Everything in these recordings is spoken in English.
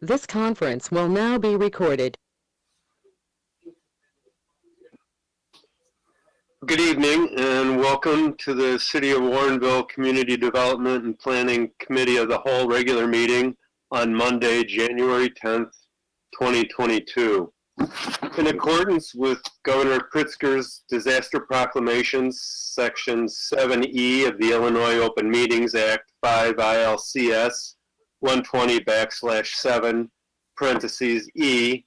This conference will now be recorded. Good evening and welcome to the City of Warrenville Community Development and Planning Committee of the Whole regular meeting on Monday, January 10th, 2022. In accordance with Governor Pritzker's disaster proclamations, Section 7E of the Illinois Open Meetings Act 5 ILCS 120/7 parentheses E,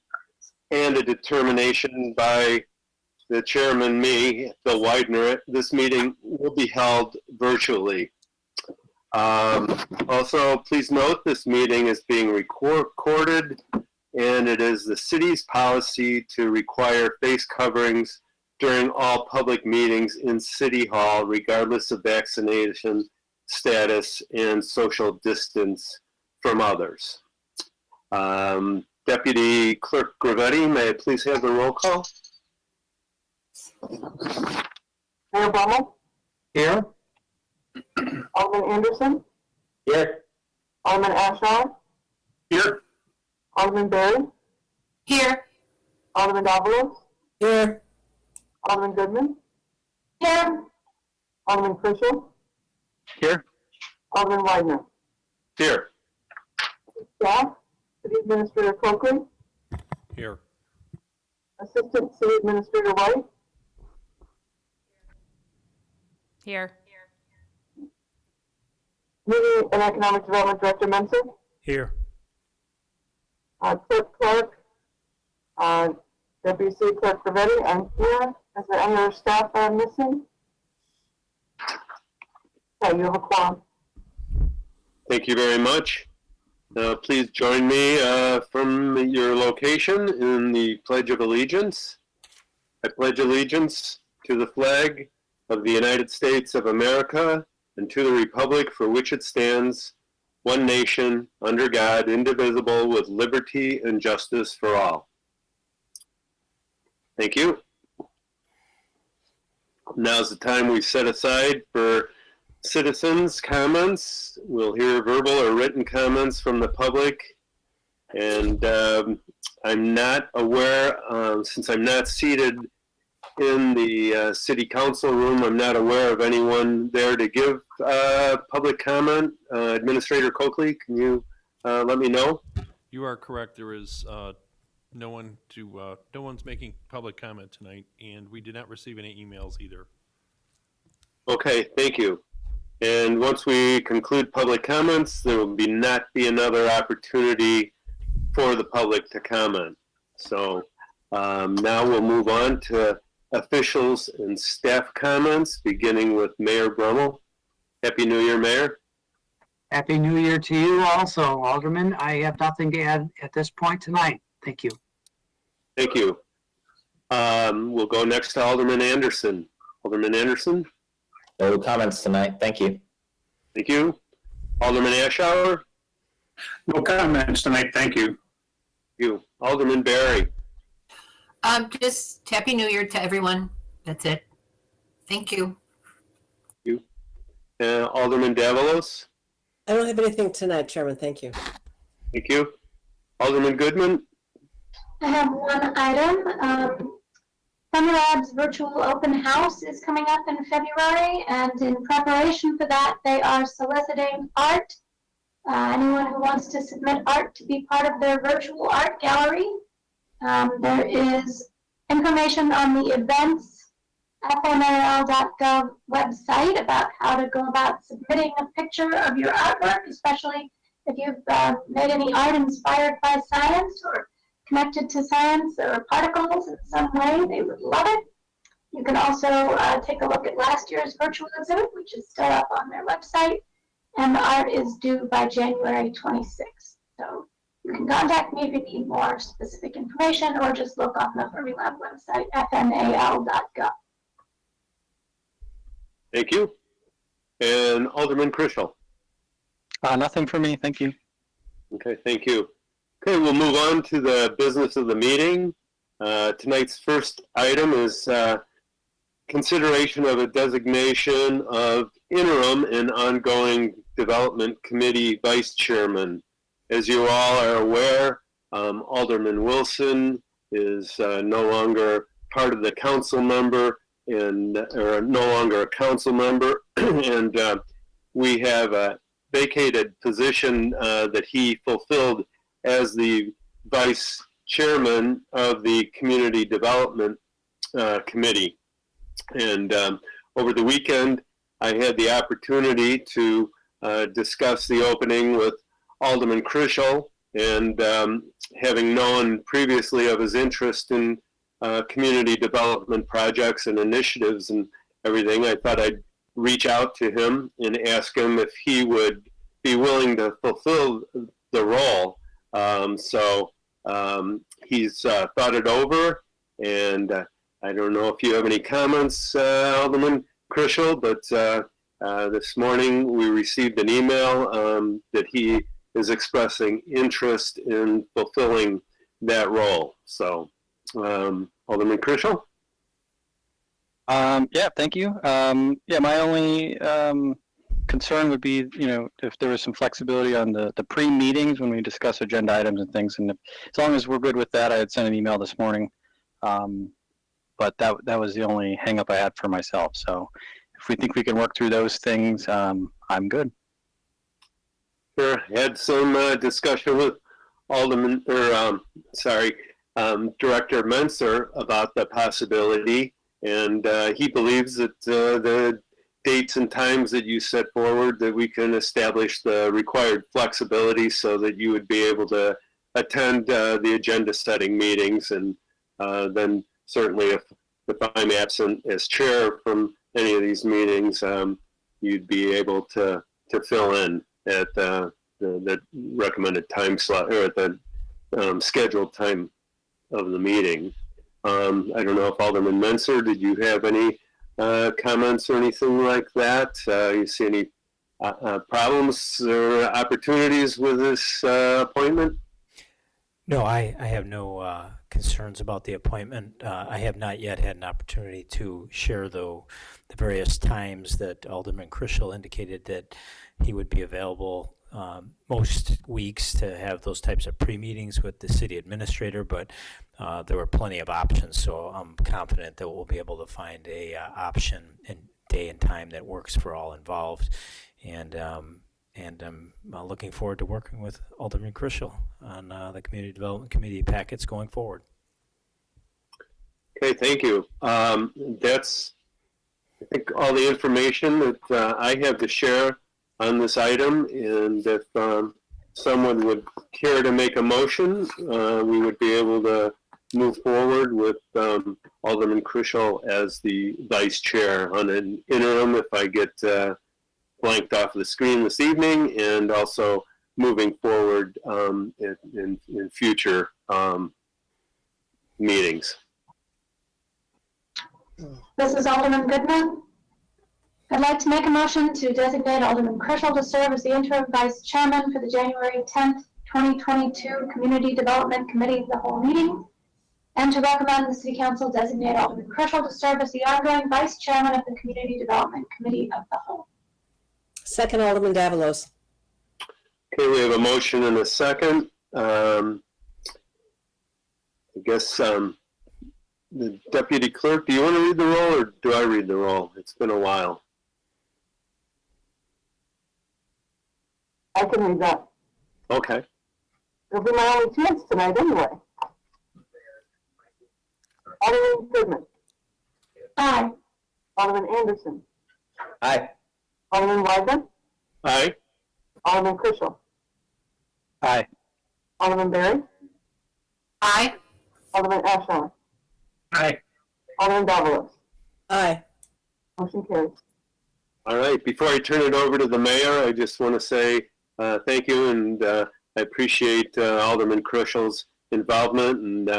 and a determination by the chairman, me, Bill Widener, this meeting will be held virtually. Also, please note this meeting is being recorded, and it is the city's policy to require face coverings during all public meetings in City Hall, regardless of vaccination status and social distance from others. Deputy Clerk Gravetti, may I please have the roll call? Mayor Brummel? Here. Alderman Anderson? Here. Alderman Ashaw? Here. Alderman Berry? Here. Alderman Davalos? Here. Alderman Goodman? Here. Alderman Crucial? Here. Alderman Widener? Here. Staff? City Administrator Coakley? Here. Assistant City Administrator White? Here. Community and Economic Development Director Menson? Here. Clerk Clark? Deputy City Clerk Gravetti? I'm here. Is there any other staff that I'm missing? Okay, you have a quorum. Thank you very much. Please join me from your location in the Pledge of Allegiance. I pledge allegiance to the flag of the United States of America and to the republic for which it stands, one nation, under God, indivisible, with liberty and justice for all. Thank you. Now's the time we set aside for citizens' comments. We'll hear verbal or written comments from the public. And I'm not aware, since I'm not seated in the city council room, I'm not aware of anyone there to give public comment. Administrator Coakley, can you let me know? You are correct. There is no one's making public comment tonight, and we did not receive any emails either. Okay, thank you. And once we conclude public comments, there will not be another opportunity for the public to comment. So now we'll move on to officials and staff comments, beginning with Mayor Brummel. Happy New Year, Mayor. Happy New Year to you also, Alderman. I have nothing to add at this point tonight. Thank you. Thank you. We'll go next to Alderman Anderson. Alderman Anderson. No comments tonight. Thank you. Thank you. Alderman Ashour. No comments tonight. Thank you. Thank you. Alderman Berry. Just Happy New Year to everyone. That's it. Thank you. Thank you. Alderman Davalos. I don't have anything tonight, Chairman. Thank you. Thank you. Alderman Goodman. I have one item. Summer Lab's virtual open house is coming up in February, and in preparation for that, they are soliciting art. Anyone who wants to submit art to be part of their virtual art gallery. There is information on the events fmal.gov website about how to go about submitting a picture of your artwork, especially if you've made any art inspired by science or connected to science or particles in some way. They would love it. You can also take a look at last year's virtual exhibit, which is still up on their website, and the art is due by January 26th. So you can contact me if you need more specific information, or just look on the Fermilab website, fmal.gov. Thank you. And Alderman Crucial. Nothing for me. Thank you. Okay, thank you. Okay, we'll move on to the business of the meeting. Tonight's first item is consideration of a designation of interim and ongoing development committee vice chairman. As you all are aware, Alderman Wilson is no longer part of the council member and or no longer a council member, and we have a vacated position that he fulfilled as the vice chairman of the Community Development Committee. And over the weekend, I had the opportunity to discuss the opening with Alderman Krischel, and having known previously of his interest in community development projects and initiatives and everything, I thought I'd reach out to him and ask him if he would be willing to fulfill the role. So he's thought it over, and I don't know if you have any comments, Alderman Krischel, but this morning we received an email that he is expressing interest in fulfilling that role. So, Alderman Krischel? Yeah, thank you. Yeah, my only concern would be, if there was some flexibility on the pre-meetings when we discuss agenda items and things. And as long as we're good with that, I had sent an email this morning. But that was the only hang up I had for myself. So if we think we can work through those things, I'm good. Sure. Had some discussion with Director Menser about the possibility, and he believes that the dates and times that you set forward, that we can establish the required flexibility so that you would be able to attend the agenda setting meetings, and then certainly if I'm absent as chair from any of these meetings, you'd be able to fill in at the recommended time slot, or at the scheduled time of the meeting. I don't know if Alderman Menser, did you have any comments or anything like that? You see any problems or opportunities with this appointment? No, I have no concerns about the appointment. I have not yet had an opportunity to share, though, the various times that Alderman Krischel indicated that he would be available most weeks to have those types of pre-meetings with the city administrator, but there were plenty of options, so I'm confident that we'll be able to find a option and day and time that works for all involved. And I'm looking forward to working with Alderman Krischel on the Community Development Committee packets going forward. Okay, thank you. That's, I think, all the information that I have to share on this item, and if someone would care to make a motion, we would be able to move forward with Alderman Krischel as the vice chair on an interim if I get blanked off the screen this evening, and also moving forward in future meetings. This is Alderman Goodman. I'd like to make a motion to designate Alderman Krischel to serve as the interim vice chairman for the January 10th, 2022 Community Development Committee of the Whole meeting, and to recommend the City Council designate Alderman Krischel to serve as the ongoing vice chairman of the Community Development Committee of the Whole. Second, Alderman Davalos. Okay, we have a motion and a second. I guess the deputy clerk, do you want to read the roll, or do I read the roll? It's been a while. I can read that. Okay. It'll be my only chance tonight anyway. Alderman Goodman. Aye. Alderman Anderson. Aye. Alderman Weidman. Aye. Alderman Krischel. Aye. Alderman Berry. Aye. Alderman Ashaw. Aye. Alderman Davalos. Aye. Motion carries. All right. Before I turn it over to the mayor, I just want to say thank you, and I appreciate Alderman Krischel's involvement, and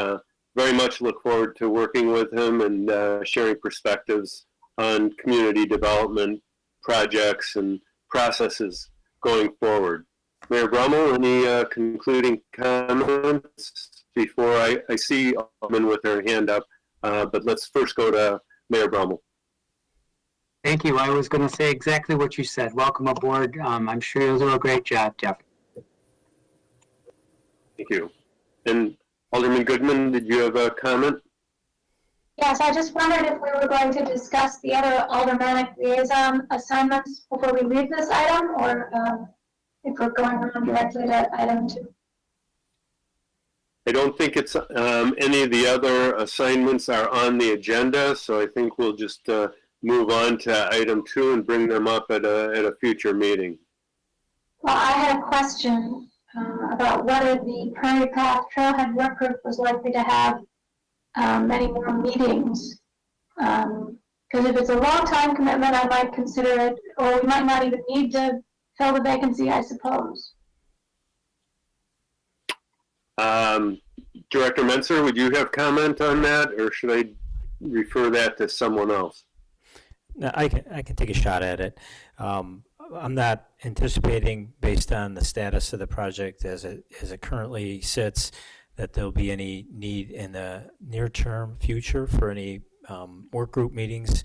very much look forward to working with him and sharing perspectives on community development projects and processes going forward. Mayor Brummel, any concluding comments before I see Alderman with her hand up? But let's first go to Mayor Brummel. Thank you. I was going to say exactly what you said. Welcome aboard. I'm sure you'll do a great job, Jeff. Thank you. And Alderman Goodman, did you have a comment? Yes, I just wondered if we were going to discuss the other aldermanic liaison assignments before we leave this item, or if we're going on directly to item 2. I don't think it's any of the other assignments are on the agenda, so I think we'll just move on to item 2 and bring them up at a future meeting. Well, I had a question about whether the Prairie Path Trailhead Work Group was likely to have many more meetings. Because if it's a long time commitment, I might consider it, or we might not even need to fill the vacancy, I suppose. Director Menser, would you have comment on that, or should I refer that to someone else? No, I can take a shot at it. I'm not anticipating, based on the status of the project as it currently sits, that there'll be any need in the near-term future for any work group meetings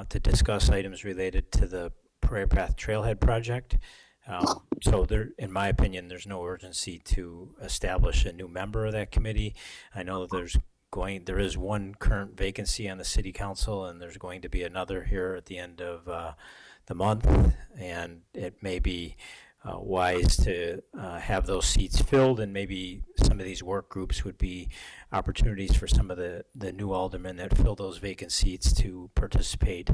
to discuss items related to the Prairie Path Trailhead project. So there, in my opinion, there's no urgency to establish a new member of that committee. I know that there is one current vacancy on the city council, and there's going to be another here at the end of the month, and it may be wise to have those seats filled, and maybe some of these work groups would be opportunities for some of the new aldermen that fill those vacant seats to participate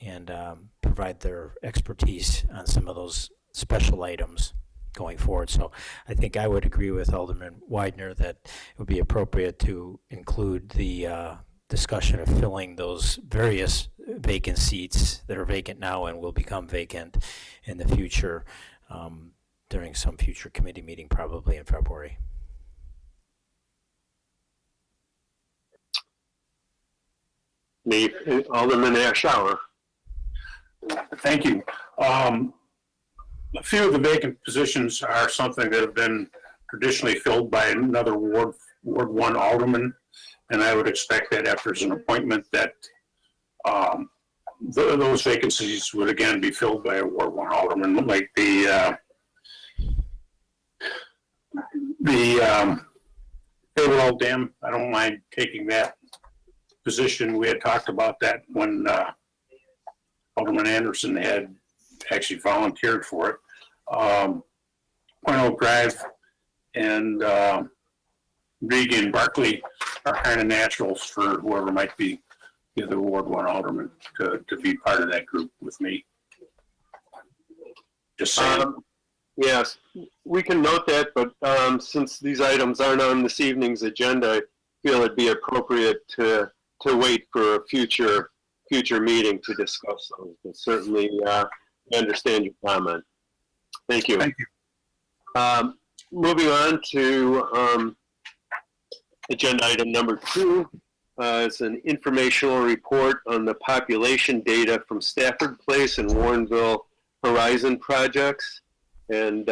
and provide their expertise on some of those special items going forward. So I think I would agree with Alderman Widener that it would be appropriate to include the discussion of filling those various vacant seats that are vacant now and will become vacant in the future during some future committee meeting, probably in February. Alderman Ashour. Thank you. A few of the vacant positions are something that have been traditionally filled by another Ward 1 alderman, and I would expect that after an appointment that those vacancies would again be filled by a Ward 1 alderman, like the Favorall Dam. I don't mind taking that position. We had talked about that when Alderman Anderson had actually volunteered for it. Point Oak Drive and Regan Barkley are kind of naturals for whoever might be the other Ward 1 alderman to be part of that group with me. Just saying. Yes, we can note that, but since these items aren't on this evening's agenda, I feel it'd be appropriate to wait for a future meeting to discuss those. But certainly, I understand your comment. Thank you. Thank you. Moving on to agenda item number 2. It's an informational report on the population data from Stafford Place and Warrenville Horizon projects. And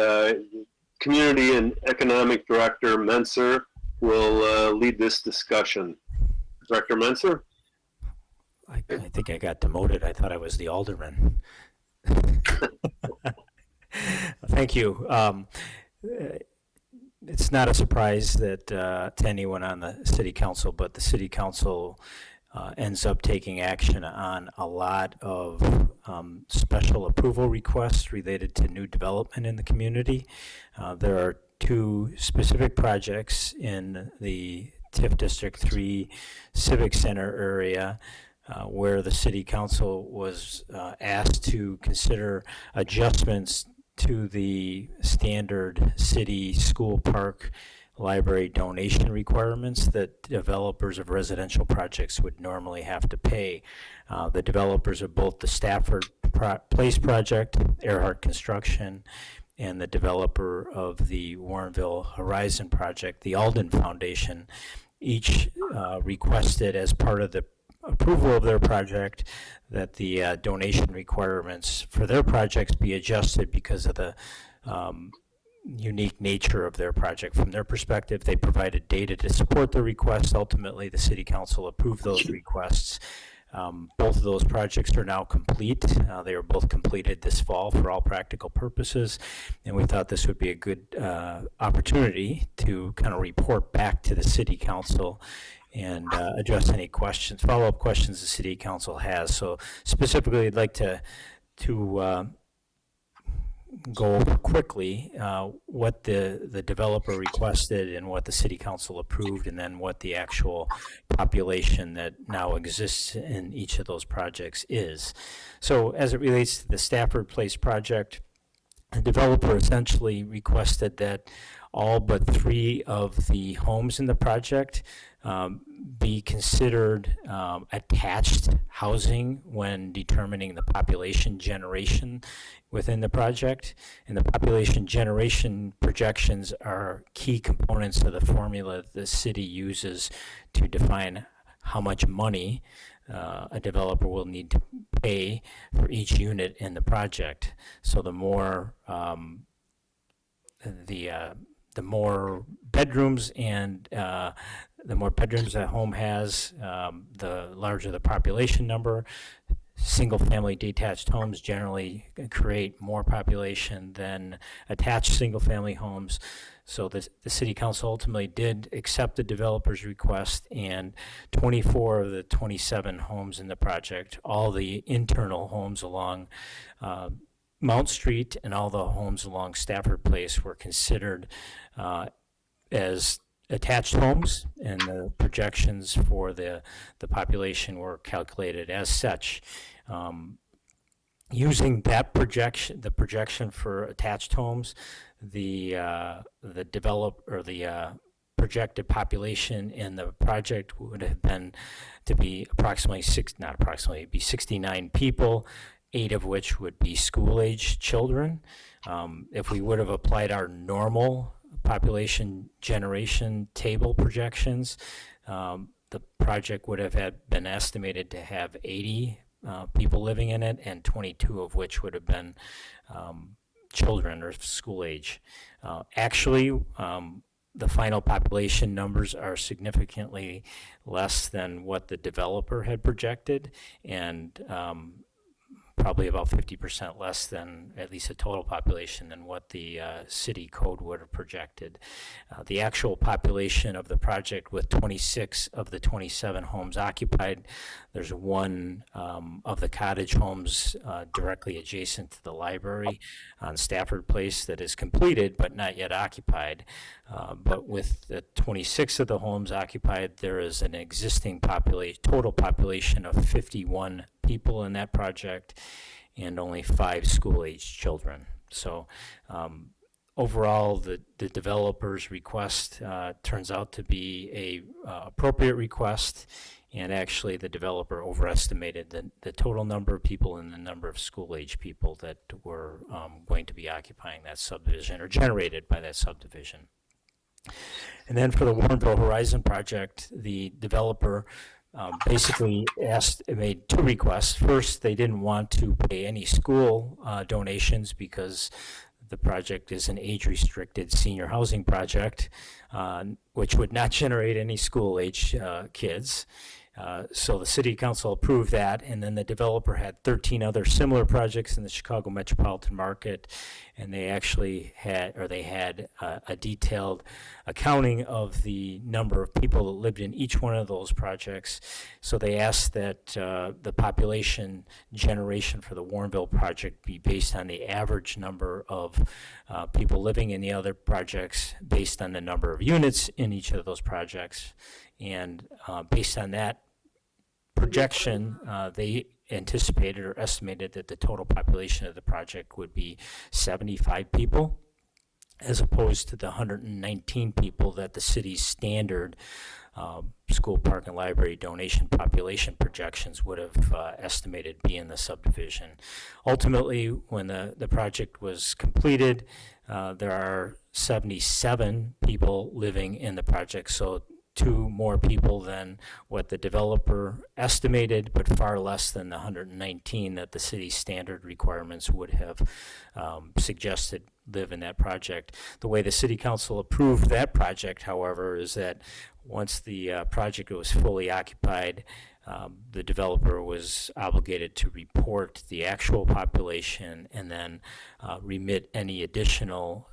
Community and Economic Director Menser will lead this discussion. Director Menser? I think I got demoted. I thought I was the alderman. Thank you. It's not a surprise that to anyone on the city council, but the city council ends up taking action on a lot of special approval requests related to new development in the community. There are 2 specific projects in the TIF District 3 Civic Center area where the city council was asked to consider adjustments to the standard city school park library donation requirements that developers of residential projects would normally have to pay. The developers of both the Stafford Place project, Earhart Construction, and the developer of the Warrenville Horizon project, the Alden Foundation, each requested as part of the approval of their project that the donation requirements for their projects be adjusted because of the unique nature of their project. From their perspective, they provided data to support the request. Ultimately, the city council approved those requests. Both of those projects are now complete. They were both completed this fall for all practical purposes, and we thought this would be a good opportunity to kind of report back to the City Council and address any questions, follow-up questions the City Council has. So specifically, I'd like to go over quickly what the developer requested and what the City Council approved, and then what the actual population that now exists in each of those projects is. So as it relates to the Stafford Place project, the developer essentially requested that all but 3 of the homes in the project be considered attached housing when determining the population generation within the project. And the population generation projections are key components of the formula the city uses to define how much money a developer will need to pay for each unit in the project. So the more the more bedrooms and the more bedrooms a home has, the larger the population number. Single-family detached homes generally create more population than attached single-family homes. So the City Council ultimately did accept the developer's request, and 24 of the 27 homes in the project, all the internal homes along Mount Street and all the homes along Stafford Place, were considered as attached homes, and the projections for the population were calculated as such. Using that projection, the projection for attached homes, the projected population in the project would have been to be approximately 69 people, 8 of which would be school-age children. If we would have applied our normal population generation table projections, the project would have been estimated to have 80 people living in it, and 22 of which would have been children or school age. Actually, the final population numbers are significantly less than what the developer had projected, and probably about 50% less than, at least the total population, than what the city code would have projected. The actual population of the project, with 26 of the 27 homes occupied, there's one of the cottage homes directly adjacent to the library on Stafford Place that is completed but not yet occupied. But with the 26 of the homes occupied, there is an existing total population of 51 people in that project, and only 5 school-aged children. So overall, the developer's request turns out to be a appropriate request, and actually the developer overestimated the total number of people and the number of school-age people that were going to be occupying that subdivision, or generated by that subdivision. And then for the Warrenville Horizon project, the developer basically made 2 requests. First, they didn't want to pay any school donations because the project is an age-restricted senior housing project, which would not generate any school-age kids. So the City Council approved that, and then the developer had 13 other similar projects in the Chicago metropolitan market, and they actually had a detailed accounting of the number of people that lived in each one of those projects. So they asked that the population generation for the Warrenville project be based on the average number of people living in the other projects, based on the number of units in each of those projects, and based on that projection, they anticipated or estimated that the total population of the project would be 75 people, as opposed to the 119 people that the city's standard school, park, and library donation population projections would have estimated be in the subdivision. Ultimately, when the project was completed, there are 77 people living in the project, so 2 more people than what the developer estimated, but far less than the 119 that the city's standard requirements would have suggested live in that project. The way the City Council approved that project, however, is that once the project was fully occupied, the developer was obligated to report the actual population and then remit any additional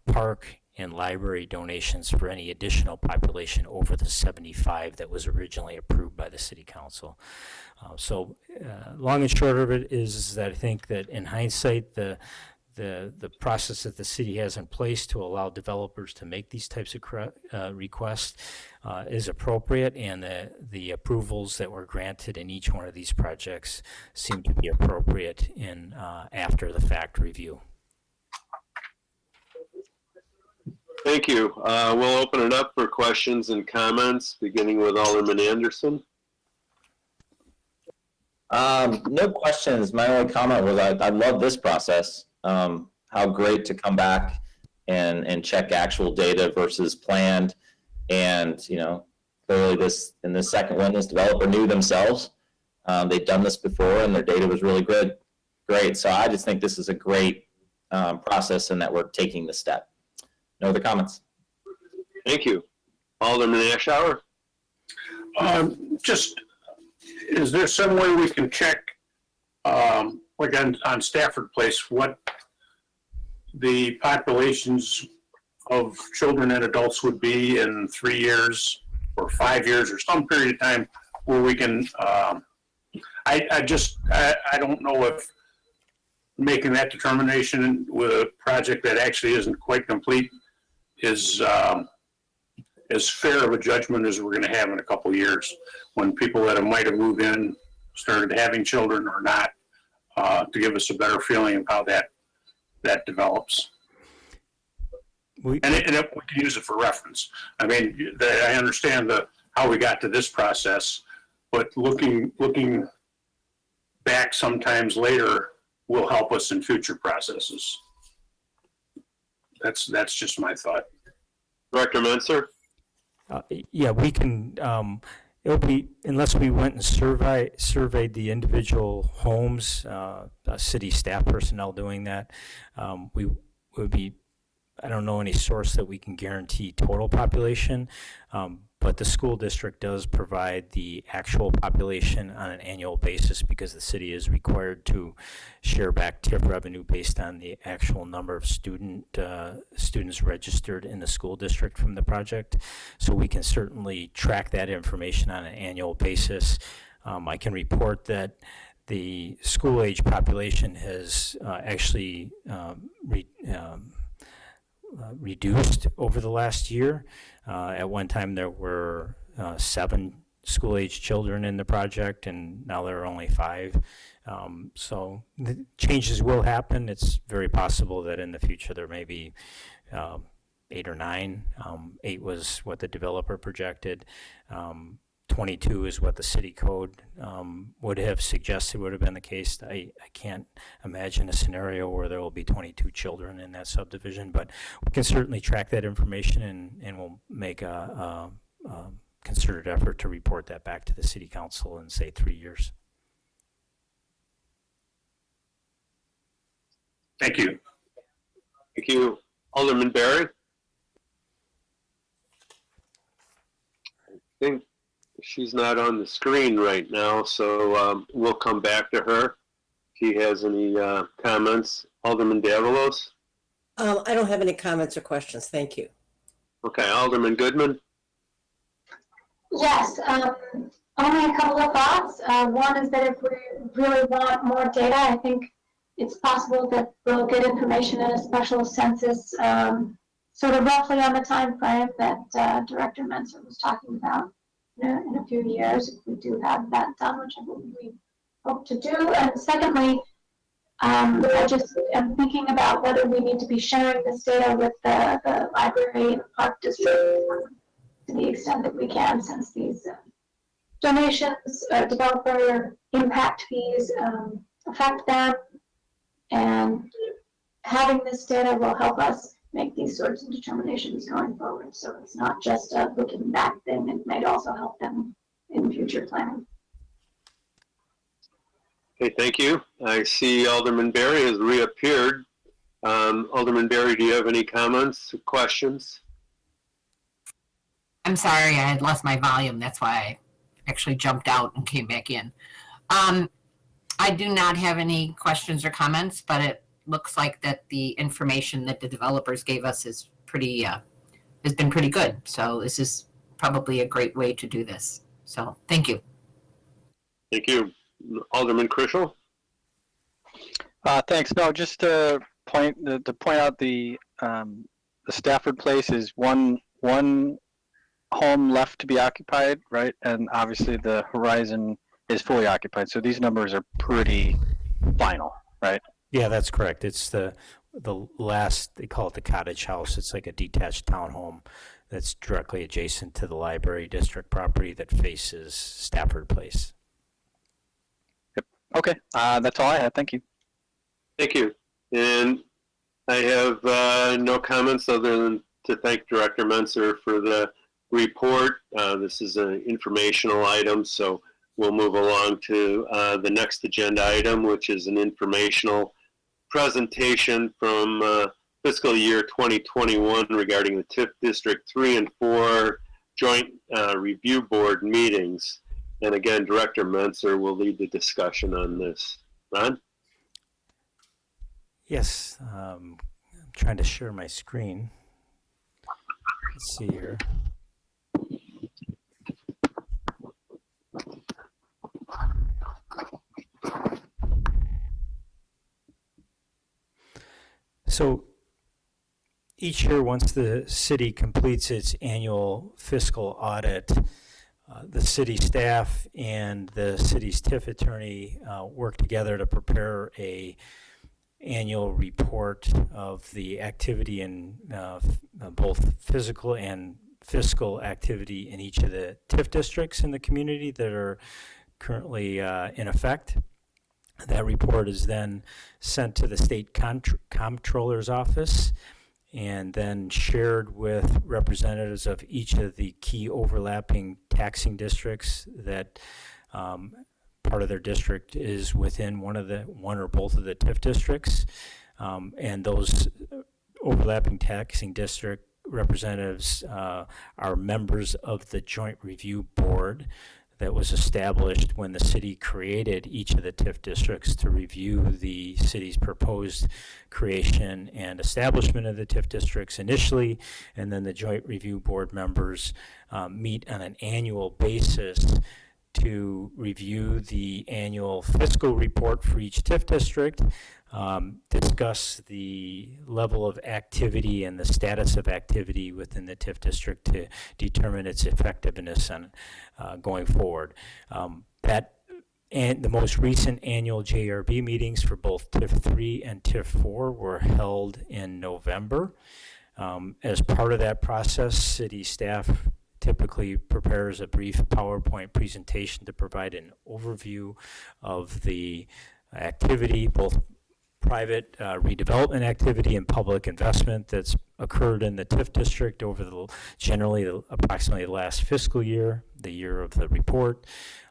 park and library donations for any additional population over the 75 that was originally approved by the city council. So long and short of it is that I think that in hindsight, the process that the city has in place to allow developers to make these types of requests is appropriate, and the approvals that were granted in each one of these projects seem to be appropriate in after the fact review. Thank you. We'll open it up for questions and comments, beginning with Alderman Anderson. No questions. My only comment was I love this process. How great to come back and check actual data versus planned. And, you know, clearly in this second one, this developer knew themselves. They'd done this before and their data was really good. Great. So I just think this is a great process and that we're taking the step. No other comments. Thank you. Alderman Ashour? Just, is there some way we can check, like on Stafford Place, what the populations of children and adults would be in 3 years or 5 years or some period of time where we can, I don't know if making that determination with a project that actually isn't quite complete is as fair of a judgment as we're going to have in a couple of years when people that might have moved in started having children or not, to give us a better feeling of how that develops. And if we can use it for reference. I mean, I understand how we got to this process, but looking back sometimes later will help us in future processes. That's just my thought. Director Menser? Yeah, we can, it'll be, unless we went and surveyed the individual homes, city staff personnel doing that, we would be, I don't know any source that we can guarantee total population, but the school district does provide the actual population on an annual basis because the city is required to share back TIF revenue based on the actual number of students registered in the school district from the project. So we can certainly track that information on an annual basis. I can report that the school age population has actually reduced over the last year. At one time there were 7 school-age children in the project, and now there are only 5. So the changes will happen. It's very possible that in the future there may be 8 or 9. 8 was what the developer projected. 22 is what the city code would have suggested would have been the case. I can't imagine a scenario where there will be 22 children in that subdivision, but we can certainly track that information and we'll make a concerted effort to report that back to the city council in, say, 3 years. Thank you. Thank you. Alderman Barry? I think she's not on the screen right now, so we'll come back to her. If he has any comments. Alderman Davalos? I don't have any comments or questions. Thank you. Okay, Alderman Goodman? Yes, only a couple of thoughts. One is that if we really want more data, I think it's possible that we'll get information in a special census, sort of roughly on the time frame that Director Menser was talking about. In a few years, if we do have that done, which we hope to do. And secondly, I just am thinking about whether we need to be sharing this data with the library and park district to the extent that we can, since these donations, developer impact fees affect them, and having this data will help us make these sorts of determinations going forward. So it's not just a looking back thing, it might also help them in future planning. Okay, thank you. I see Alderman Barry has reappeared. Alderman Barry, do you have any comments or questions? I'm sorry, I had lost my volume. That's why actually jumped out and came back in. I do not have any questions or comments, but it looks like that the information that the developers gave us is pretty, has been pretty good. So this is probably a great way to do this. So thank you. Thank you. Alderman Krischel? Thanks. No, just to point out the Stafford Place is one home left to be occupied, right? And obviously the Horizon is fully occupied. So these numbers are pretty final, right? Yeah, that's correct. It's the last, they call it the cottage house. It's like a detached townhome that's directly adjacent to the library district property that faces Stafford Place. Yep. Okay. That's all I had. Thank you. Thank you. And I have no comments other than to thank Director Menser for the report. This is an informational item, so we'll move along to the next agenda item, which is an informational presentation from fiscal year 2021 regarding the TIF District 3 and 4 Joint Review Board meetings. And again, Director Menser will lead the discussion on this. Ron? Yes, I'm trying to share my screen. Let's see here. So each year, once the city completes its annual fiscal audit, the city staff and the city's TIF attorney work together to prepare a annual report of the activity in both physical and fiscal activity in each of the TIF districts in the community that are currently in effect. That report is then sent to the state comptroller's office and then shared with representatives of each of the key overlapping taxing districts that part of their district is within one or both of the TIF districts. And those overlapping taxing district representatives are members of the Joint Review Board that was established when the city created each of the TIF districts to review the city's proposed creation and establishment of the TIF districts initially, and then the Joint Review Board members meet on an annual basis to review the annual fiscal report for each TIF district, discuss the level of activity and the status of activity within the TIF district to determine its effectiveness on going forward. And the most recent annual JRB meetings for both TIF 3 and TIF 4 were held in November. As part of that process, city staff typically prepares a brief PowerPoint presentation to provide an overview of the activity, both private redevelopment activity and public investment that's occurred in the TIF district over approximately the last fiscal year, the year of the report,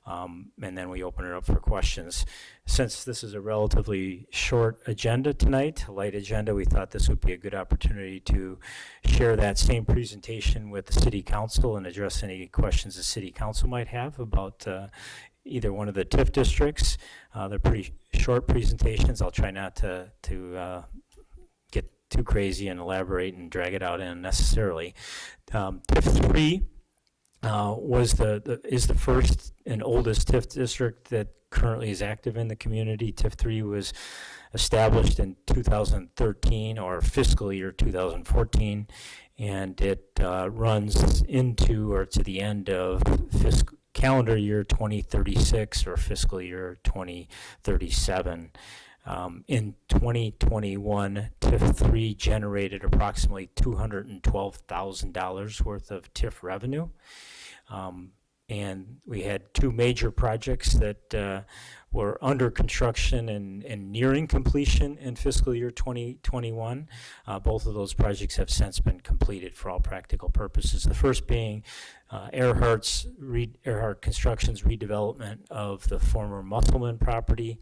and then we open it up for questions. Since this is a relatively short agenda tonight, a light agenda, we thought this would be a good opportunity to share that same presentation with the City Council and address any questions the City Council might have about either one of the TIF districts. They're pretty short presentations. I'll try not to get too crazy and elaborate and drag it out unnecessarily. TIF 3 is the first and oldest TIF district that currently is active in the community. TIF 3 was established in 2013 or fiscal year 2014, and it runs into or to the end of calendar year 2036 or fiscal year 2037. In 2021, TIF 3 generated approximately $212,000 worth of TIF revenue. And we had two major projects that were under construction and nearing completion in fiscal year 2021. Both of those projects have since been completed for all practical purposes. The first being Earhart Construction's redevelopment of the former Musselman property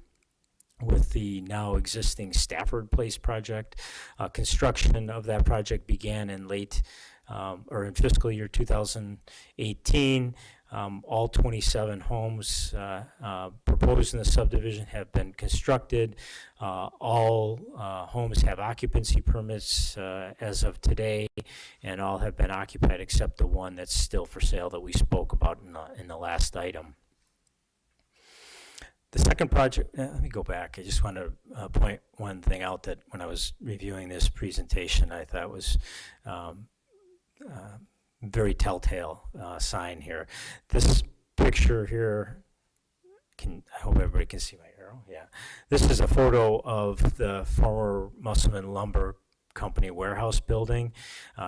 with the now existing Stafford Place project. Construction of that project began in in fiscal year 2018. All 27 homes proposed in the subdivision have been constructed. All homes have occupancy permits as of today, and all have been occupied except the one that's still for sale that we spoke about in the last item. The second project, let me go back. I just want to point one thing out that when I was reviewing this presentation, I thought was very telltale sign here. This picture here, I hope everybody can see my arrow. Yeah. This is a photo of the former Musselman Lumber Company warehouse building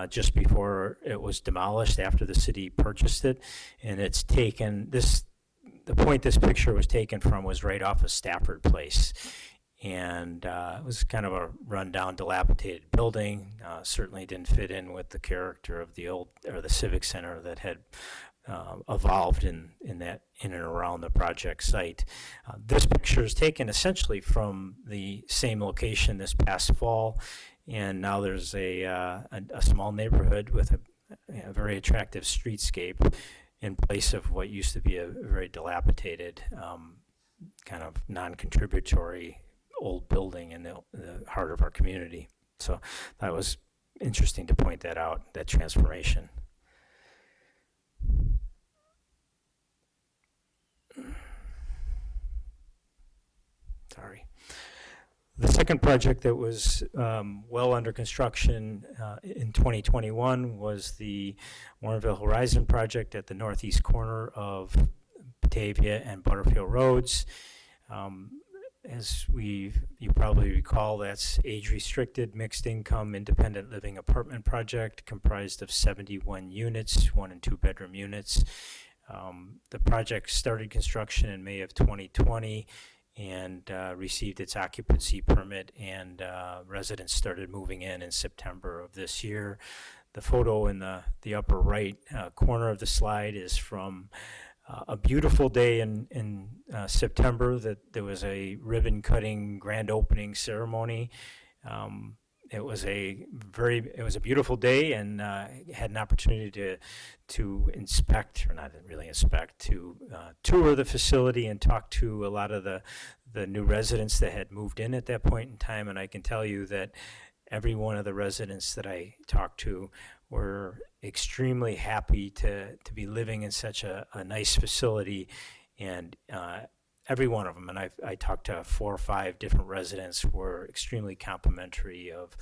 just before it was demolished after the city purchased it. And it's taken, the point this picture was taken from was right off of Stafford Place. And it was kind of a rundown, dilapidated building. Certainly didn't fit in with the character of the old, or the Civic Center that had evolved in and around the project site. This picture is taken essentially from the same location this past fall, and now there's a small neighborhood with a very attractive streetscape in place of what used to be a very dilapidated, kind of non-contributory old building in the heart of our community. So that was interesting to point that out, that transformation. Sorry. The second project that was well under construction in 2021 was the Warrenville Horizon project at the northeast corner of Batavia and Butterfield Roads. As you probably recall, that's age-restricted, mixed-income, independent living apartment project comprised of 71 units, 1 and 2 bedroom units. The project started construction in May of 2020 and received its occupancy permit, and residents started moving in September of this year. The photo in the upper right corner of the slide is from a beautiful day in September. That there was a ribbon cutting grand opening ceremony. It was a beautiful day, and had an opportunity to inspect, or not really inspect, to tour the facility and talk to a lot of the new residents that had moved in at that point in time. And I can tell you that every one of the residents that I talked to were extremely happy to be living in such a nice facility, and every one of them, and I talked to 4 or 5 different residents, were extremely complimentary of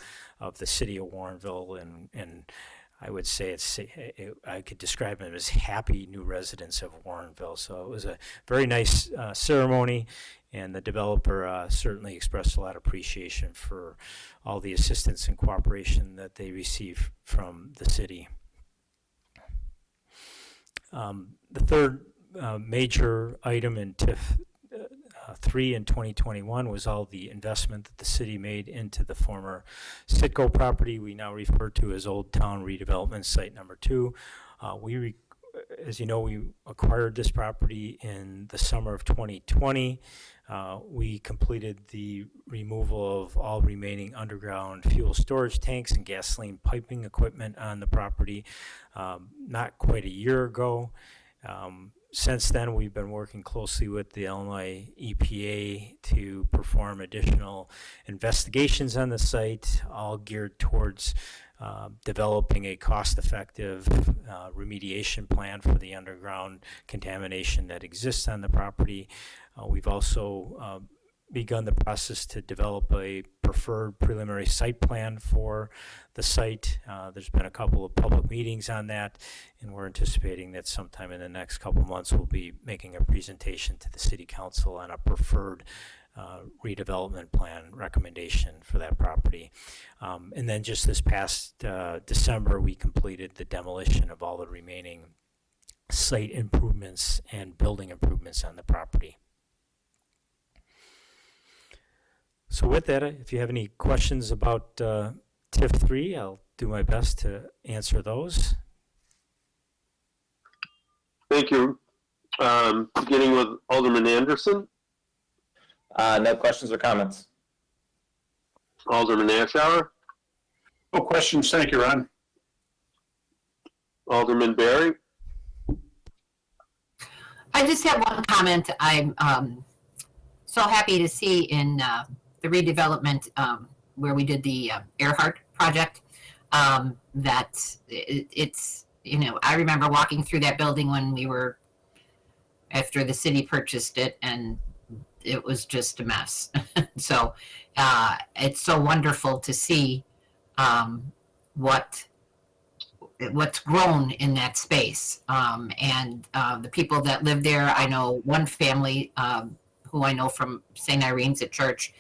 the city of Warrenville, and I would say I could describe them as happy new residents of Warrenville. So it was a very nice ceremony, and the developer certainly expressed a lot of appreciation for all the assistance and cooperation that they receive from the city. The third major item in TIF 3 in 2021 was all the investment that the city made into the former Citgo property we now refer to as Old Town Redevelopment Site Number 2. As you know, we acquired this property in the summer of 2020. We completed the removal of all remaining underground fuel storage tanks and gasoline piping equipment on the property not quite a year ago. Since then, we've been working closely with the Illinois EPA to perform additional investigations on the site, all geared towards developing a cost-effective remediation plan for the underground contamination that exists on the property. We've also begun the process to develop a preferred preliminary site plan for the site. There's been a couple of public meetings on that, and we're anticipating that sometime in the next couple of months we'll be making a presentation to the City Council on a preferred redevelopment plan recommendation for that property. And then just this past December, we completed the demolition of all the remaining site improvements and building improvements on the property. So with that, if you have any questions about TIF 3, I'll do my best to answer those. Thank you. Beginning with Alderman Anderson. No questions or comments. Alderman Ashour. No questions. Thank you, Ron. Alderman Barry. I just have one comment. I'm so happy to see in the redevelopment where we did the Earhart Project that it's, you know, I remember walking through that building when we were, after the city purchased it, and it was just a mess. So it's so wonderful to see what's grown in that space. And the people that live there, I know one family who I know from St. Irene's at church,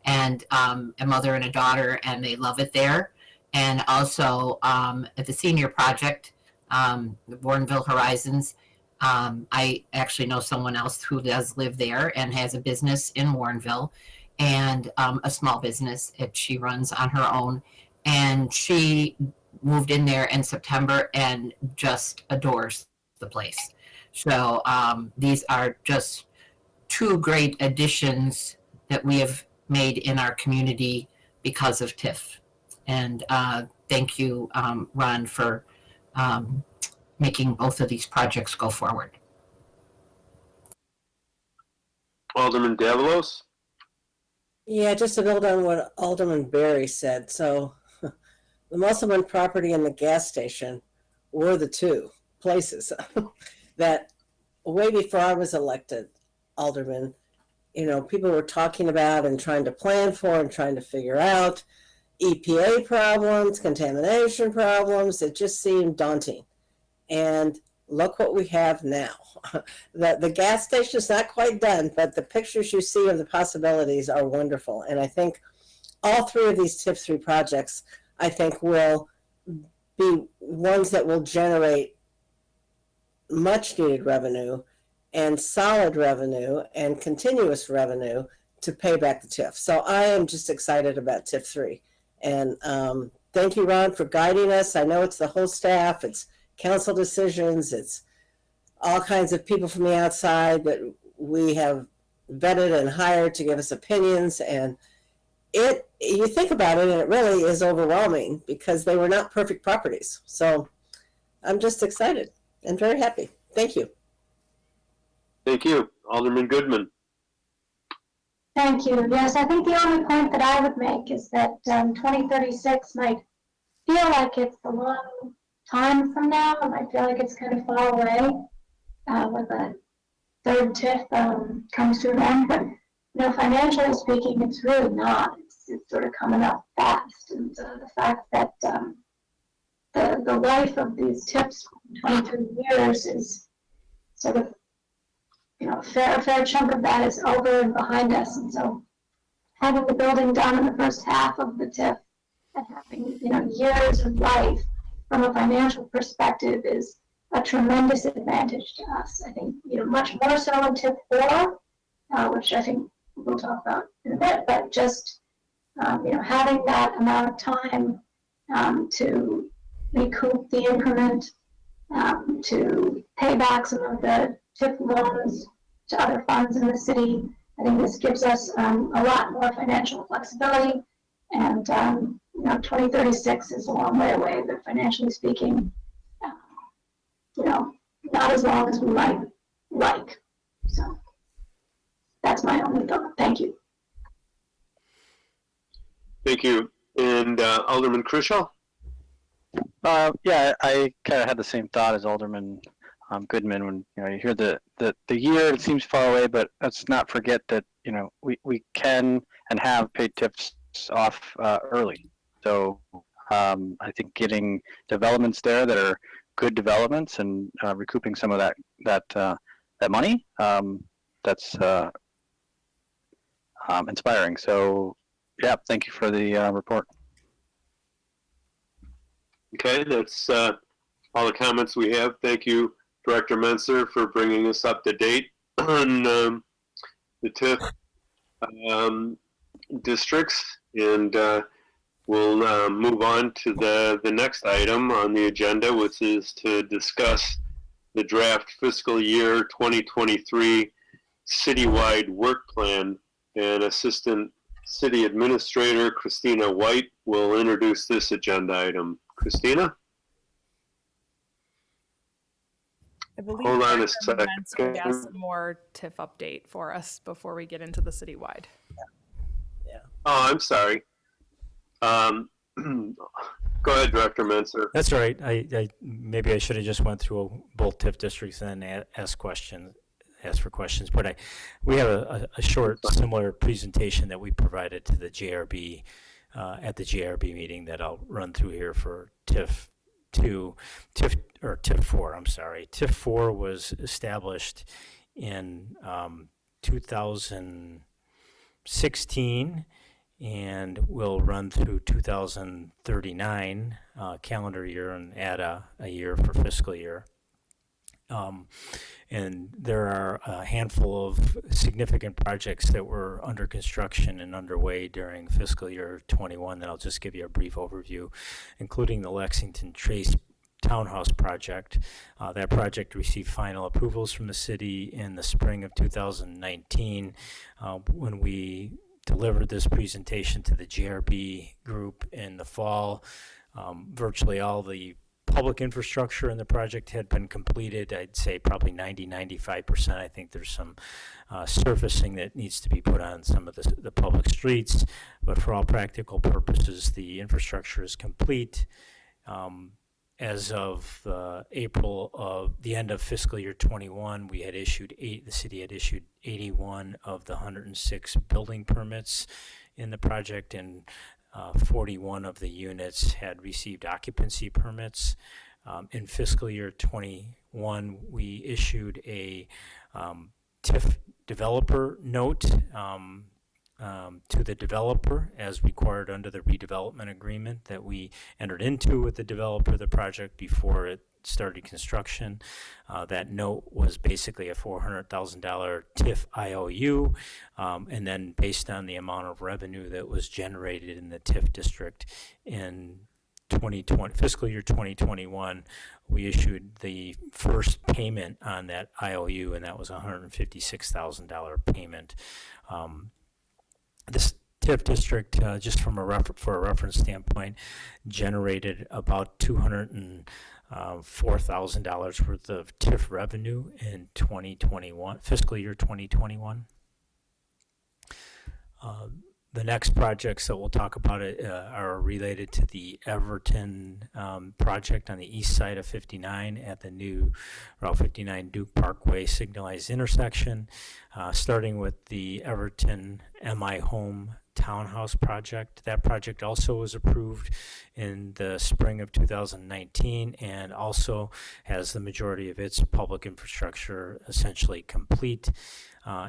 and a mother and a daughter, and they love it there. And also at the Senior Project, the Bourneville Horizons, I actually know someone else who does live there and has a business in Warrenville, and a small business that she runs on her own. And she moved in there in September and just adores the place. So these are just two great additions that we have made in our community because of TIF. And thank you, Ron, for making both of these projects go forward. Alderman Davalos? Yeah, just to build on what Alderman Barry said. So the Musselman property and the gas station were the two places that way before I was elected alderman, you know, people were talking about and trying to plan for and trying to figure out EPA problems, contamination problems. It just seemed daunting. And look what we have now. The gas station is not quite done, but the pictures you see of the possibilities are wonderful. And I think all three of these TIF 3 projects, I think, will be ones that will generate much needed revenue and solid revenue and continuous revenue to pay back the TIF. So I am just excited about TIF 3. And thank you, Ron, for guiding us. I know it's the whole staff, it's council decisions, it's all kinds of people from the outside that we have vetted and hired to give us opinions. And you think about it, and it really is overwhelming because they were not perfect properties. So I'm just excited and very happy. Thank you. Thank you. Alderman Goodman. Thank you. Yes, I think the only point that I would make is that 2036 might feel like it's a long time from now. It might feel like it's kind of far away when the third TIF comes to an end. But, you know, financially speaking, it's really not. It's sort of coming up fast. And the fact that the life of these TIFs, 23 years, is sort of, you know, a fair chunk of that is over and behind us. And so having the building done in the first half of the TIF and having, you know, years of life from a financial perspective is a tremendous advantage to us. I think, you know, much more so in TIF 4, which I think we'll talk about in a bit, but just, you know, having that amount of time to recoup the increment, to pay back some of the TIF loans to other funds in the city. I think this gives us a lot more financial flexibility. And, you know, 2036 is a long way away, but financially speaking, you know, not as long as we might like. So that's my only thought. Thank you. Thank you. And Alderman Crucial? Yeah, I kind of had the same thought as Alderman Goodman. When, you know, you hear the year, it seems far away, but let's not forget that, you know, we can and have paid TIFs off early. So I think getting developments there that are good developments and recouping some of that money, that's inspiring. So yeah, thank you for the report. Okay, that's all the comments we have. Thank you, Director Menser, for bringing us up to date on the TIF districts. And we'll move on to the next item on the agenda, which is to discuss the draft fiscal year 2023 citywide work plan. And Assistant City Administrator Christina White will introduce this agenda item. Christina? I believe Hold on a Director Menser has second. some more TIF update for us before we get into the citywide. Oh, I'm sorry. Go ahead, Director Menser. That's all right. Maybe I should have just went through both TIF districts and then ask for questions. But we have a short, similar presentation that we provided to the JRB at the JRB meeting that I'll run through here for TIF 4. I'm sorry. TIF 4 was established in 2016. And will run through 2039 calendar year and add a year for fiscal year. And there are a handful of significant projects that were under construction and underway during fiscal year 21 that I'll just give you a brief overview, including the Lexington Trace Townhouse project. That project received final approvals from the city in the spring of 2019 when we delivered this presentation to the JRB group in the fall. Virtually all the public infrastructure in the project had been completed. I'd say probably 90-95%. I think there's some surfacing that needs to be put on some of the public streets, but for all practical purposes, the infrastructure is complete. As of April of the end of fiscal year 21, we had issued the city had issued 81 of the 106 building permits in the project, and 41 of the units had received occupancy permits. In fiscal year 21, we issued a TIF developer note to the developer as required under the redevelopment agreement that we entered into with the developer of the project before it started construction. That note was basically a $400,000 TIF IOU, and then based on the amount of revenue that was generated in the TIF district in 2020, fiscal year 2021, we issued the first payment on that IOU, and that was a $156,000 payment. This TIF district, just from for a reference standpoint, generated about $204,000 worth of TIF revenue in 2021, fiscal year 2021. The next projects that we'll talk about are related to the Everton project on the east side of 59 at the new Route 59 Duke Parkway signalized intersection, starting with the Everton MI Home Townhouse project. That project also was approved in the spring of 2019 and also has the majority of its public infrastructure essentially complete.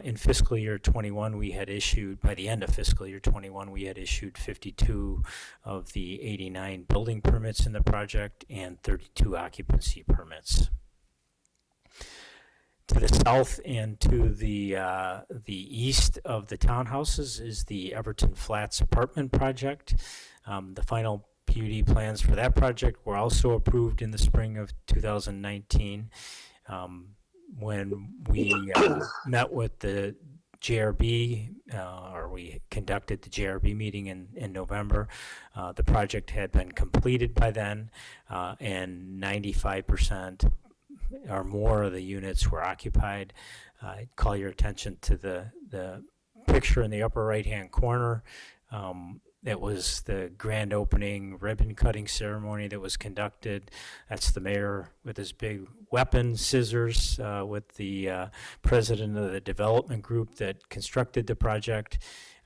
In fiscal year 21, we had issued, by the end of fiscal year 21, we had issued 52 of the 89 building permits in the project and 32 occupancy permits. To the south and to the east of the townhouses is the Everton Flats apartment project. The final PUD plans for that project were also approved in the spring of 2019. When we met with the JRB, or we conducted the JRB meeting in November, the project had been completed by then, and 95% or more of the units were occupied. I'd call your attention to the picture in the upper right-hand corner. It was the grand opening ribbon cutting ceremony that was conducted. That's the mayor with his big weapon, scissors, with the president of the development group that constructed the project.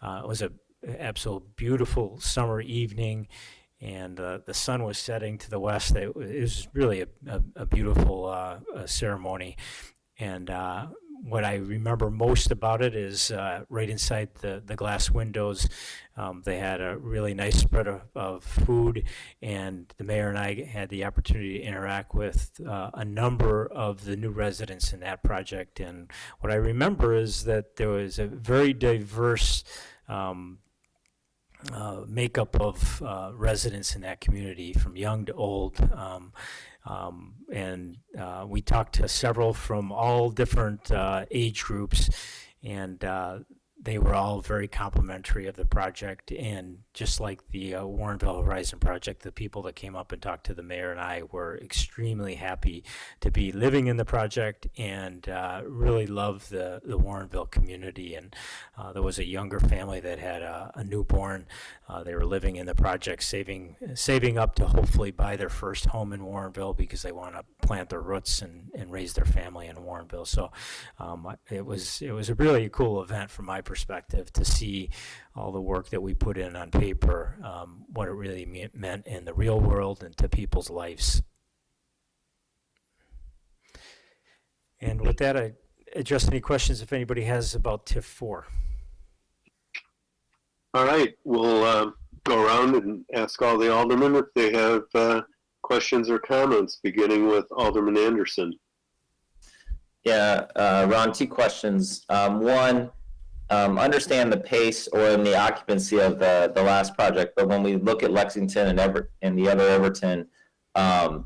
It was an absolute beautiful summer evening, and the sun was setting to the west. It was really a beautiful ceremony. And what I remember most about it is right inside the glass windows, they had a really nice spread of food, and the mayor and I had the opportunity to interact with a number of the new residents in that project. And what I remember is that there was a very diverse makeup of residents in that community, from young to old. And we talked to several from all different age groups, and they were all very complimentary of the project, and just like the Warrenville Horizon project, the people that came up and talked to the mayor and I were extremely happy to be living in the project and really love the Warrenville community. And there was a younger family that had a newborn. They were living in the project, saving up to hopefully buy their first home in Warrenville because they want to plant their roots and raise their family in Warrenville. So it was a really cool event from my perspective to see all the work that we put in on paper, what it really meant in the real world and to people's lives. And with that, I address any questions if anybody has about TIF 4. All right, we'll go around and ask all the aldermen if they have questions or comments, beginning with Alderman Anderson. Yeah, Ron, 2 questions. One, understand the pace or in the occupancy of the last project, but when we look at Lexington and the other Everton, I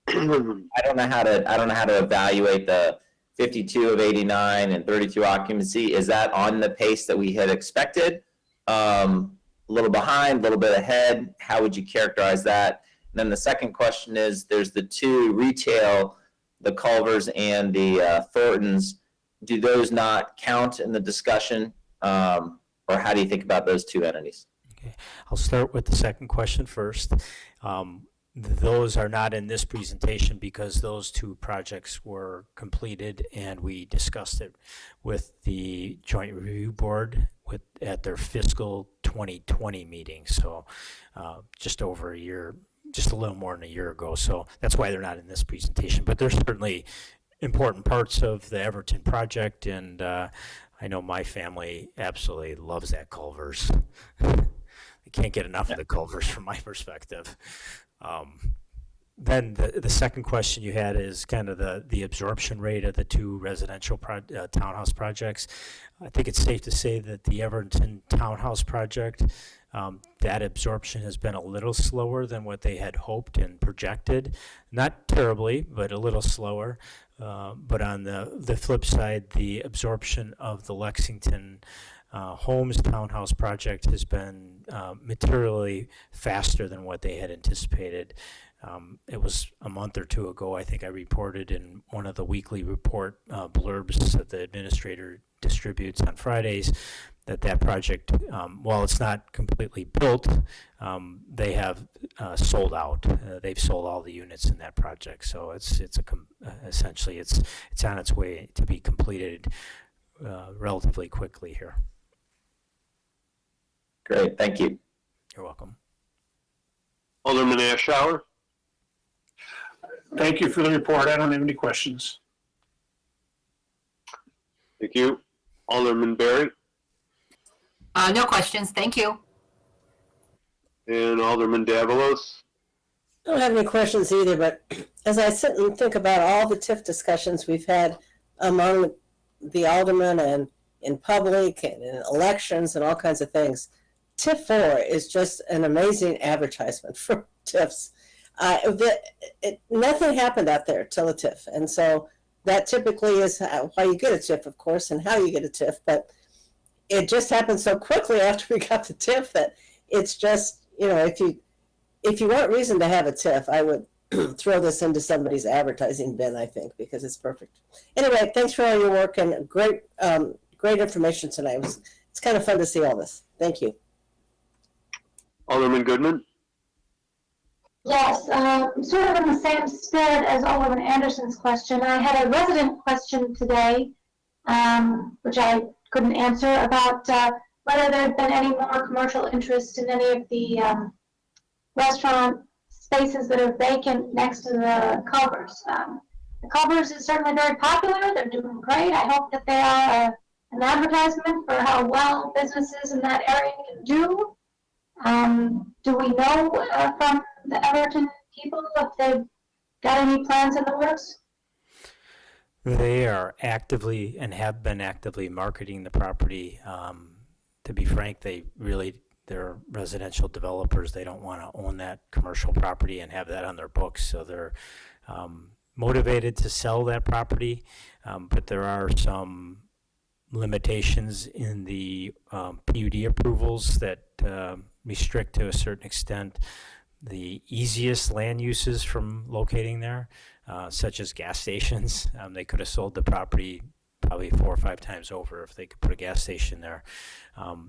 don't know how to evaluate the 52 of 89 and 32 occupancy. Is that on the pace that we had expected? A little behind, a little bit ahead? How would you characterize that? And then the second question is, there's the 2 retail, the Culvers and the Thorntons. Do those not count in the discussion? Or how do you think about those 2 entities? Okay, I'll start with the second question first. Those are not in this presentation because those 2 projects were completed and we discussed it with the Joint Review Board at their fiscal 2020 meeting. So just over a year, just a little more than a year ago. So that's why they're not in this presentation, but they're certainly important parts of the Everton project. And I know my family absolutely loves that Culvers. They can't get enough of the Culvers from my perspective. Then the second question you had is kind of the absorption rate of the 2 residential townhouse projects. I think it's safe to say that the Everton townhouse project, that absorption has been a little slower than what they had hoped and projected. Not terribly, but a little slower. But on the flip side, the absorption of the Lexington Homes townhouse project has been materially faster than what they had anticipated. It was a month or 2 ago, I think I reported in one of the weekly report blurbs that the administrator distributes on Fridays that project, while it's not completely built, they have sold out. They've sold all the units in that project. So essentially it's on its way to be completed relatively quickly here. Great, thank you. You're welcome. Alderman Ashour. Thank you for the report. I don't have any questions. Thank you. Alderman Berry. No questions. Thank you. And Alderman Davalos. I don't have any questions either, but as I sit and think about all the TIF discussions we've had among the aldermen and in public and in elections and all kinds of things, TIF 4 is just an amazing advertisement for TIFs. Nothing happened out there till a TIF, and so that typically is why you get a TIF, of course, and how you get a TIF, but it just happened so quickly after we got the TIF that it's just, if you want reason to have a TIF, I would throw this into somebody's advertising bin, I think, because it's perfect. Anyway, thanks for all your work and great information tonight. It's kind of fun to see all this. Thank you. Alderman Goodman. Yes, sort of in the same spirit as Alderman Anderson's question, I had a resident question today, which I couldn't answer, about whether there had been any more commercial interest in any of the restaurant spaces that are vacant next to the Culvers. The Culvers is certainly very popular. They're doing great. I hope that they are an advertisement for how well businesses in that area can do. Do we know from the Everton people if they've got any plans in the works? They are actively and have been actively marketing the property. To be frank, they're residential developers. They don't want to own that commercial property and have that on their books. So they're motivated to sell that property. But there are some limitations in the PUD approvals that restrict to a certain extent the easiest land uses from locating there, such as gas stations. They could have sold the property probably 4 or 5 times over if they could put a gas station there.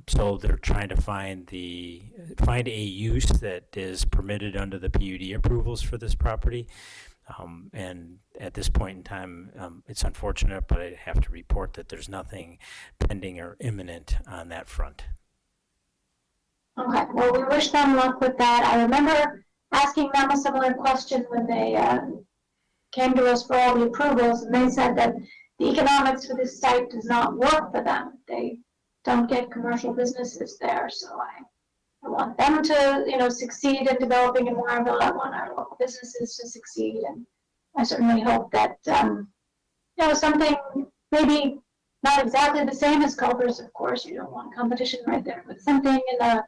So they're trying to find a use that is permitted under the PUD approvals for this property. And at this point in time, it's unfortunate, but I have to report that there's nothing pending or imminent on that front. Okay, well, we wish them luck with that. I remember asking them a similar question when they came to us for all the approvals, and they said that the economics for this site does not work for them. They don't get commercial businesses there, so I want them to, succeed in developing in Warrenville. I want our local businesses to succeed, and I certainly hope that, something maybe not exactly the same as Culver's, of course, you don't want competition right there, but something in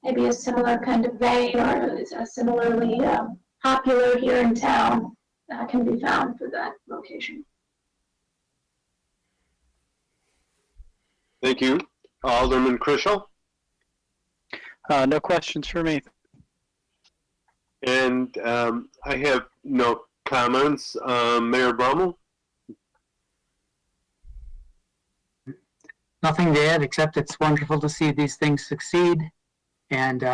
maybe a similar kind of vein or is similarly popular here in town can be found for that location. Thank you. Alderman Krischel? No questions for me. And I have no comments. Mayor Brummel? Nothing to add, except it's wonderful to see these things succeed. And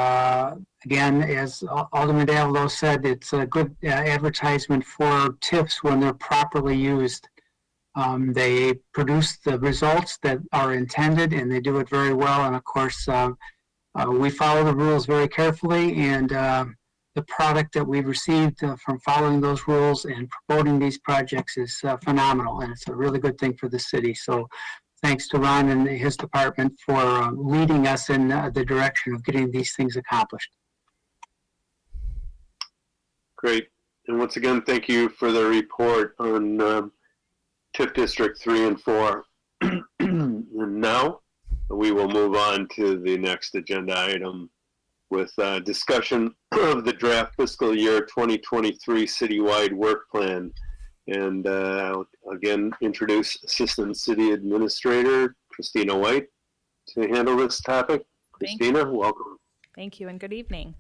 again, as Alderman Davilo said, it's a good advertisement for TIFs when they're properly used. They produce the results that are intended, and they do it very well. And of course, we follow the rules very carefully, and the product that we've received from following those rules and promoting these projects is phenomenal, and it's a really good thing for the city. So thanks to Ron and his department for leading us in the direction of getting these things accomplished. Great. And once again, thank you for the report on TIF District 3 and 4. And now we will move on to the next agenda item with discussion of the draft fiscal year 2023 citywide work plan. And again, introduce Assistant City Administrator Christina White to handle this topic. Christina, welcome. Thank you and good evening.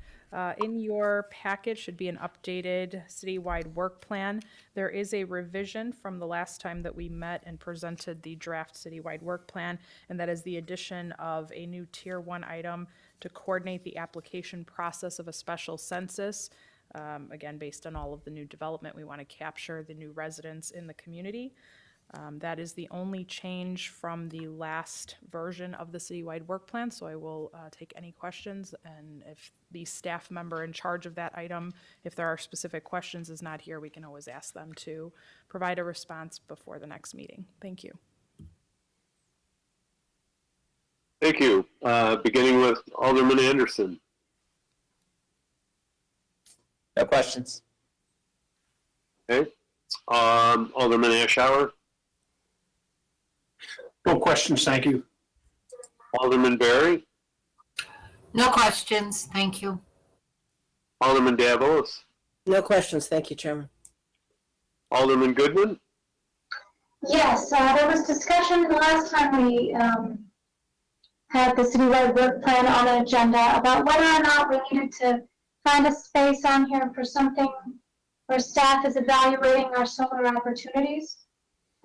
In your package should be an updated citywide work plan. There is a revision from the last time that we met and presented the draft citywide work plan, and that is the addition of a new Tier 1 item to coordinate the application process of a special census. Again, based on all of the new development, we want to capture the new residents in the community. That is the only change from the last version of the citywide work plan, so I will take any questions, and if the staff member in charge of that item, if there are specific questions, is not here, we can always ask them to provide a response before the next meeting. Thank you. Thank you. Beginning with Alderman Anderson. No questions. Okay. Alderman Ashour. No questions, thank you. Alderman Berry. No questions, thank you. Alderman Davalos. No questions. Thank you, Chairman. Alderman Goodman. Yes, there was discussion the last time we had the citywide work plan on the agenda about whether or not we needed to find a space on here for something where staff is evaluating our solar opportunities.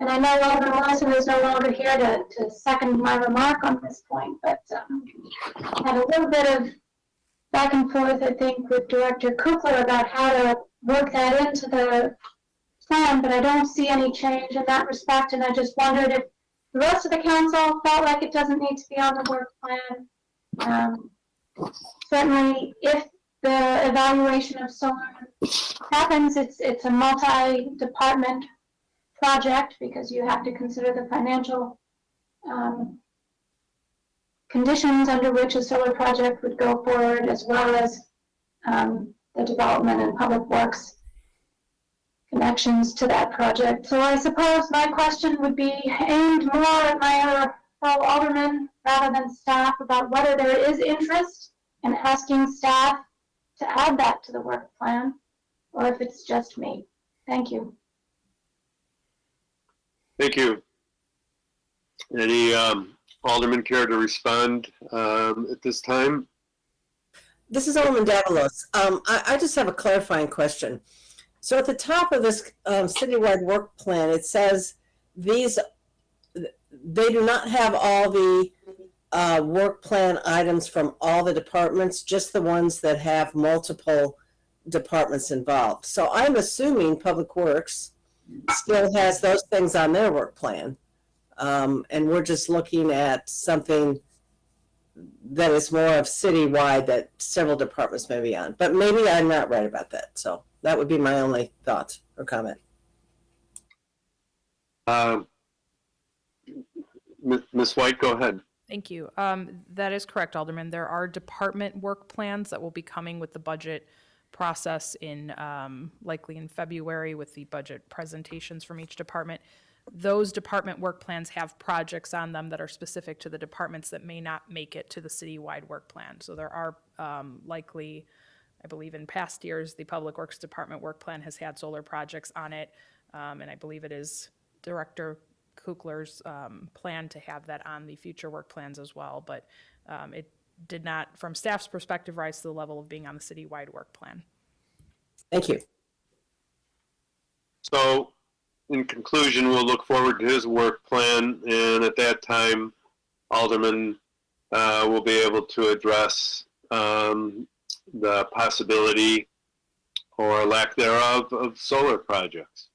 And I know Alderman Lawson is no longer here to second my remark on this point, but had a little bit of back and forth, I think, with Director Kukler about how to work that into the plan, but I don't see any change in that respect, and I just wondered if the rest of the council felt like it doesn't need to be on the work plan. Certainly, if the evaluation of solar happens, it's a multi-department project because you have to consider the financial conditions under which a solar project would go forward, as well as the development and public works connections to that project. So I suppose my question would be aimed more at my fellow aldermen rather than staff about whether there is interest in asking staff to add that to the work plan, or if it's just me. Thank you. Thank you. Any alderman care to respond at this time? This is Alderman Davalos. I just have a clarifying question. So at the top of this citywide work plan, it says they do not have all the work plan items from all the departments, just the ones that have multiple departments involved. So I'm assuming Public Works still has those things on their work plan. And we're just looking at something that is more of citywide that several departments may be on. But maybe I'm not right about that. So that would be my only thought or comment. Ms. White, go ahead. Thank you. That is correct, Alderman. There are department work plans that will be coming with the budget process in likely in February with the budget presentations from each department. Those department work plans have projects on them that are specific to the departments that may not make it to the citywide work plan. So there are likely, I believe in past years, the Public Works Department work plan has had solar projects on it. And I believe it is Director Kukler's plan to have that on the future work plans as well. But it did not, from staff's perspective, rise to the level of being on the citywide work plan. Thank you. So, in conclusion, we'll look forward to his work plan, and at that time, Alderman will be able to address the possibility or lack thereof of solar projects,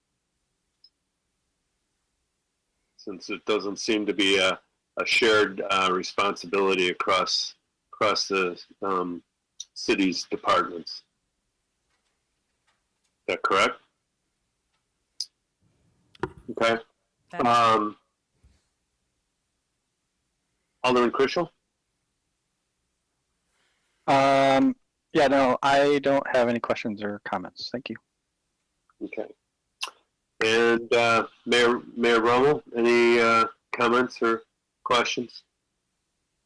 since it doesn't seem to be a shared responsibility across the city's departments. Is that correct? Okay. Alderman Crucial? Yeah, no, I don't have any questions or comments. Thank you. Okay. And Mayor Rommel, any comments or questions?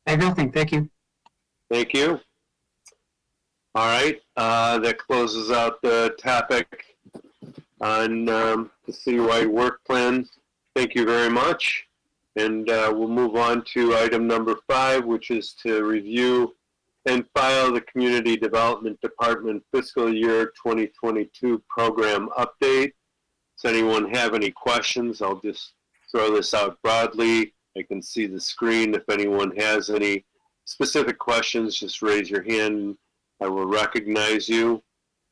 I have nothing. Thank you. Thank you. All right. That closes out the topic on the citywide work plan. Thank you very much. And we'll move on to item number 5, which is to review and file the Community Development Department fiscal year 2022 program update. Does anyone have any questions? I'll just throw this out broadly. I can see the screen. If anyone has any specific questions, just raise your hand. I will recognize you.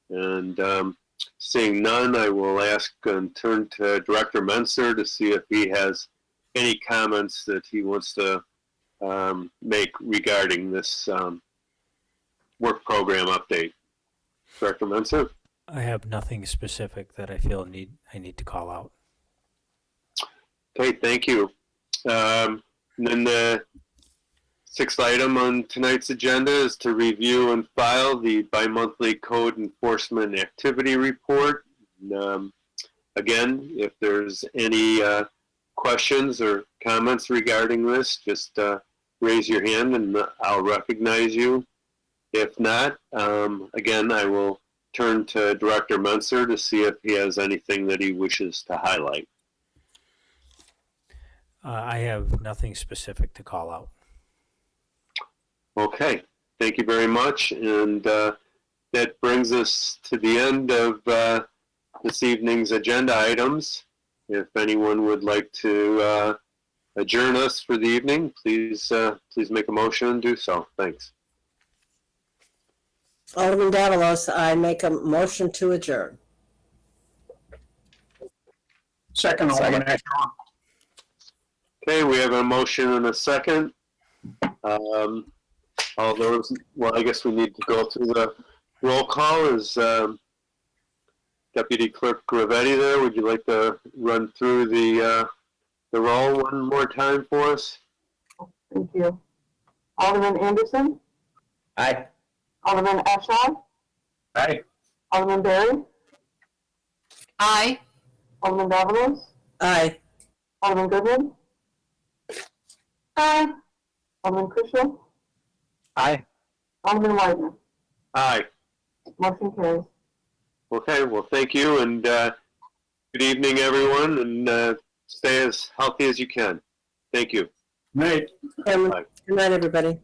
And seeing none, I will ask and turn to Director Menser to see if he has any comments that he wants to make regarding this work program update. Director Menser? I have nothing specific that I feel I need to call out. Okay, thank you. And then the 6th item on tonight's agenda is to review and file the bi-monthly code enforcement activity report. Again, if there's any questions or comments regarding this, just raise your hand and I'll recognize you. If not, again, I will turn to Director Menser to see if he has anything that he wishes to highlight. I have nothing specific to call out. Okay, thank you very much. And that brings us to the end of this evening's agenda items. If anyone would like to adjourn us for the evening, please make a motion and do so. Thanks. Alderman Davalos, I make a motion to adjourn. Second, Alderman Ashaw. Okay, we have a motion and a second. All those, well, I guess we need to go through the roll call. Is Deputy Clerk Gravetti there? Would you like to run through the roll one more time for us? Thank you. Alderman Anderson? Aye. Alderman Ashaw? Aye. Alderman Berry? Aye. Alderman Davalos? Aye. Alderman Goodman? Aye. Alderman Crucial? Aye. Alderman Widener? Aye. Motion carries. Okay, well, thank you, and good evening, everyone, and stay as healthy as you can. Thank you. Nate? Good night, everybody.